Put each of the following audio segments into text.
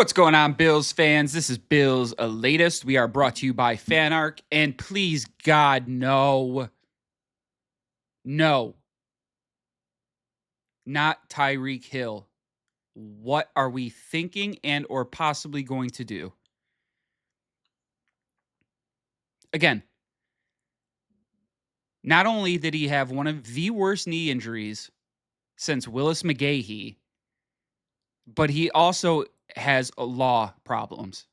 What's going on, Bills fans? This is Bills Latest. We are brought to you by FanArc, and please, God, no, not Tyreek Hill. What are we thinking and or possibly going to do? Again, not only did he have one of the worst knee injuries since Willis McGahee, but he also has law problems.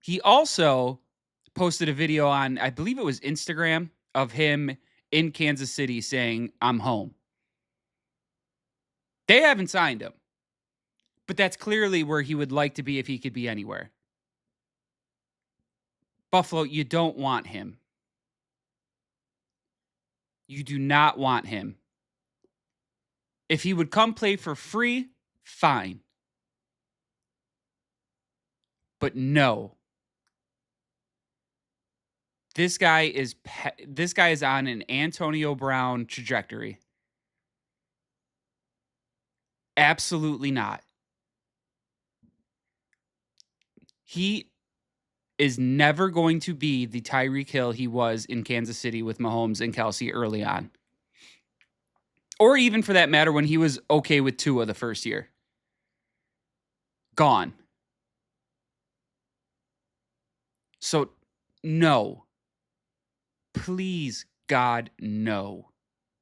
He also posted a video on, I believe it was Instagram, of him in Kansas City saying, "I'm home." They haven't signed him, but that's clearly where he would like to be if he could be anywhere. Buffalo, you don't want him. You do not want him. If he would come play for free, fine. But no. This guy is on an Antonio Brown trajectory. Absolutely not. He is never going to be the Tyreek Hill he was in Kansas City with Mahomes and Kelsey early on. Or even for that matter, when he was okay with Tua the first year. Gone. So, no. Please, God, no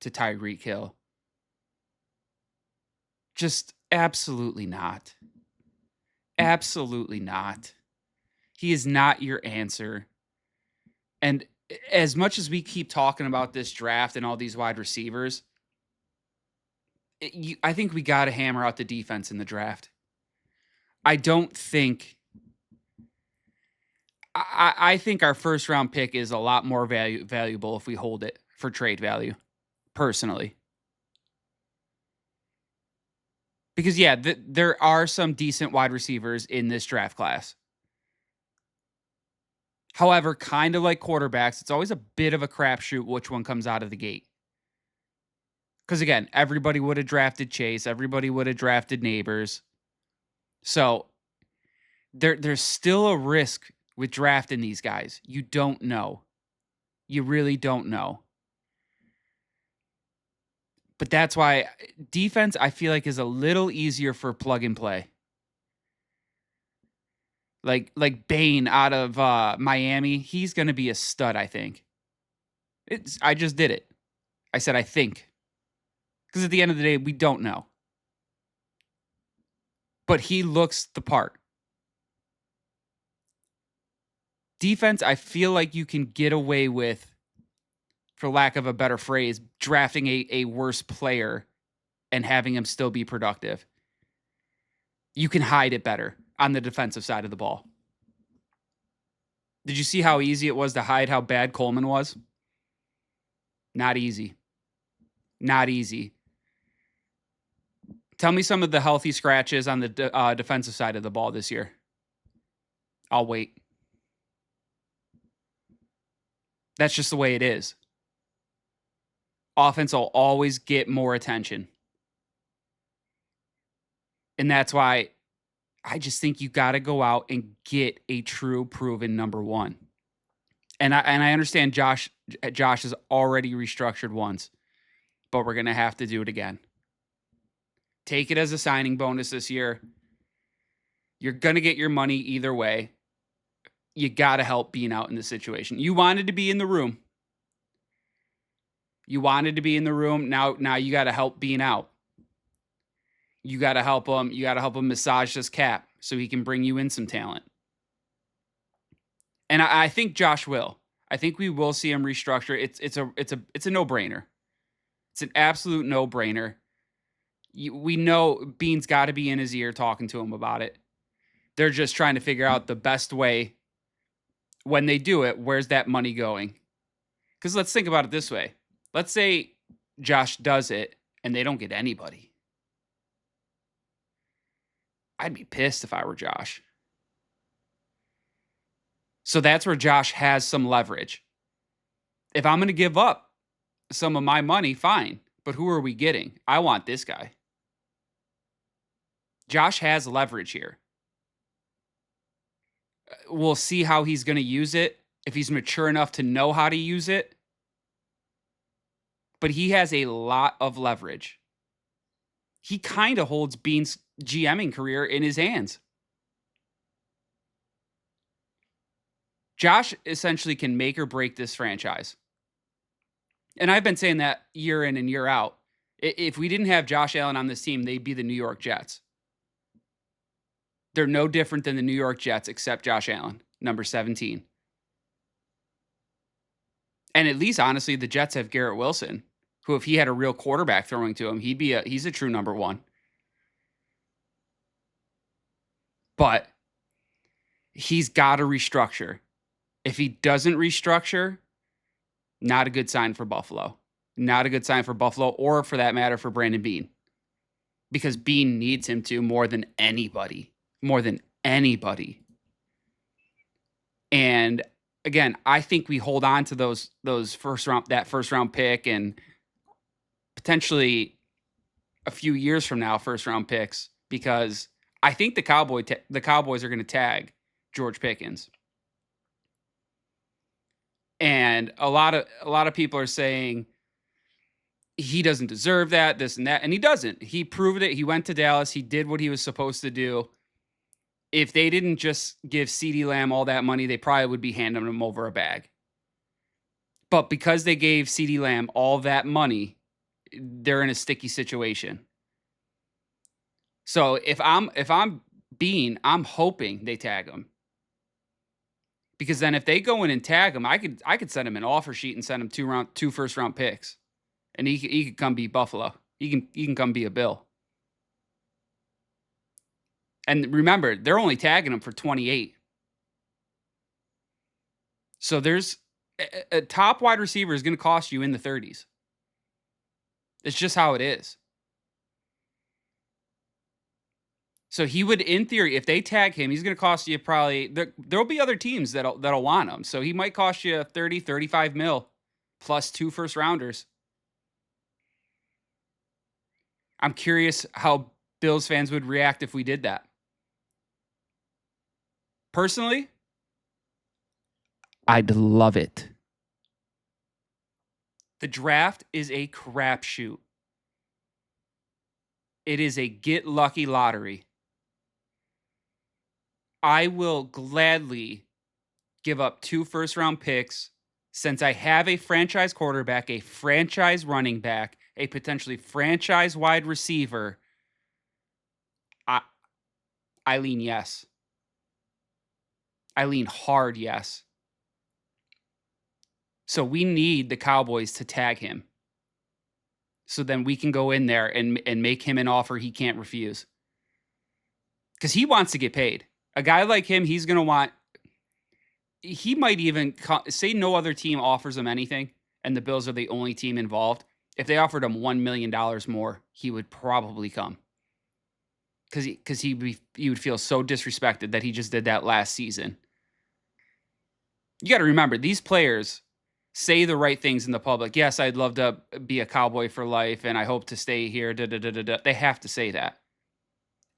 to Tyreek Hill. Just absolutely not. Absolutely not. He is not your answer. And as much as we keep talking about this draft and all these wide receivers, I think we got to hammer out the defense in the draft. I don't think... I think our first round pick is a lot more valuable if we hold it for trade value, personally. Because, yeah, there are some decent wide receivers in this draft class. However, kind of like quarterbacks, it's always a bit of a crapshoot which one comes out of the gate. Because, again, everybody would have drafted Chase. Everybody would have drafted Neighbors. So, there's still a risk with drafting these guys. You don't know. You really don't know. But that's why defense, I feel like, is a little easier for plug and play. Like Bane out of Miami, he's going to be a stud, I think. I just did it. I said I think. Because at the end of the day, we don't know. But he looks the part. Defense, I feel like you can get away with, for lack of a better phrase, drafting a worse player and having him still be productive. You can hide it better on the defensive side of the ball. Did you see how easy it was to hide how bad Coleman was? Not easy. Not easy. Tell me some of the healthy scratches on the defensive side of the ball this year. I'll wait. That's just the way it is. Offense will always get more attention. And that's why I just think you got to go out and get a true proven number one. And I understand Josh has already restructured once, but we're going to have to do it again. Take it as a signing bonus this year. You're going to get your money either way. You got to help being out in this situation. You wanted to be in the room. Now you got to help being out. You got to help him. You got to help him massage this cap so he can bring you in some talent. And I think Josh will. I think we will see him restructure. It's a no-brainer. It's an absolute no-brainer. We know Bean's got to be in his ear talking to him about it. They're just trying to figure out the best way. When they do it, where's that money going? Because let's think about it this way. Let's say Josh does it and they don't get anybody. I'd be pissed if I were Josh. So that's where Josh has some leverage. If I'm going to give up some of my money, fine. But who are we getting? I want this guy. Josh has leverage here. We'll see how he's going to use it, if he's mature enough to know how to use it. But he has a lot of leverage. He kind of holds Beane's GMing career in his hands. Josh essentially can make or break this franchise. And I've been saying that year in and year out. If we didn't have Josh Allen on this team, they'd be the New York Jets. They're no different than the New York Jets, except Josh Allen, number 17. And at least, honestly, the Jets have Garrett Wilson, who, if he had a real quarterback throwing to him, he's a true number one. But he's got to restructure. If he doesn't restructure, not a good sign for Buffalo. Not a good sign for Buffalo, or for that matter, for Brandon Beane. Because Beane needs him to more than anybody. More than anybody. And again, I think we hold on to that first round pick, and potentially a few years from now, first round picks, because I think the Cowboys are going to tag George Pickens. And a lot of people are saying he doesn't deserve that, this and that, and he doesn't. He proved it. He went to Dallas. He did what he was supposed to do. If they didn't just give CeeDee Lamb all that money, they probably would be handing him over a bag. But because they gave CeeDee Lamb all that money, they're in a sticky situation. So if I'm Beane, I'm hoping they tag him. Because then if they go in and tag him, I could send him an offer sheet and send him two first round picks. And he could come beat Buffalo. He can come be a Bill. And remember, they're only tagging him for 28. So there's a top wide receiver is going to cost you in the 30s. It's just how it is. So he would, in theory, if they tag him, he's going to cost you probably, there'll be other teams that'll want him. So he might cost you 30, 35 mil plus 2 first rounders. I'm curious how Bills fans would react if we did that. Personally, I'd love it. The draft is a crapshoot. It is a get lucky lottery. I will gladly give up 2 first round picks since I have a franchise quarterback, a franchise running back, a potentially franchise wide receiver. I lean yes. I lean hard yes. So we need the Cowboys to tag him. So then we can go in there and make him an offer he can't refuse. Because he wants to get paid. A guy like him, he's going to want... He might even... Say no other team offers him anything, and the Bills are the only team involved. If they offered him $1 million more, he would probably come. Because he would feel so disrespected that he just did that last season. You got to remember, these players say the right things in the public. Yes, I'd love to be a Cowboy for life, and I hope to stay here. They have to say that.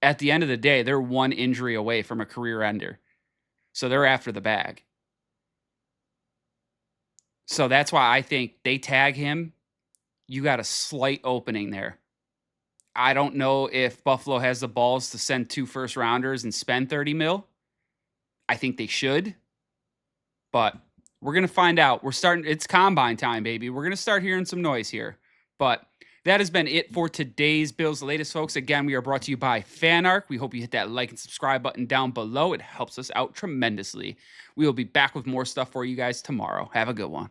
At the end of the day, they're one injury away from a career ender. So they're after the bag. So that's why I think they tag him. You got a slight opening there. I don't know if Buffalo has the balls to send 2 first rounders and spend 30 mil. I think they should. But we're going to find out. It's combine time, baby. We're going to start hearing some noise here. But that has been it for today's Bills the Latest, folks. Again, we are brought to you by FanArc. We hope you hit that like and subscribe button down below. It helps us out tremendously. We will be back with more stuff for you guys tomorrow. Have a good one.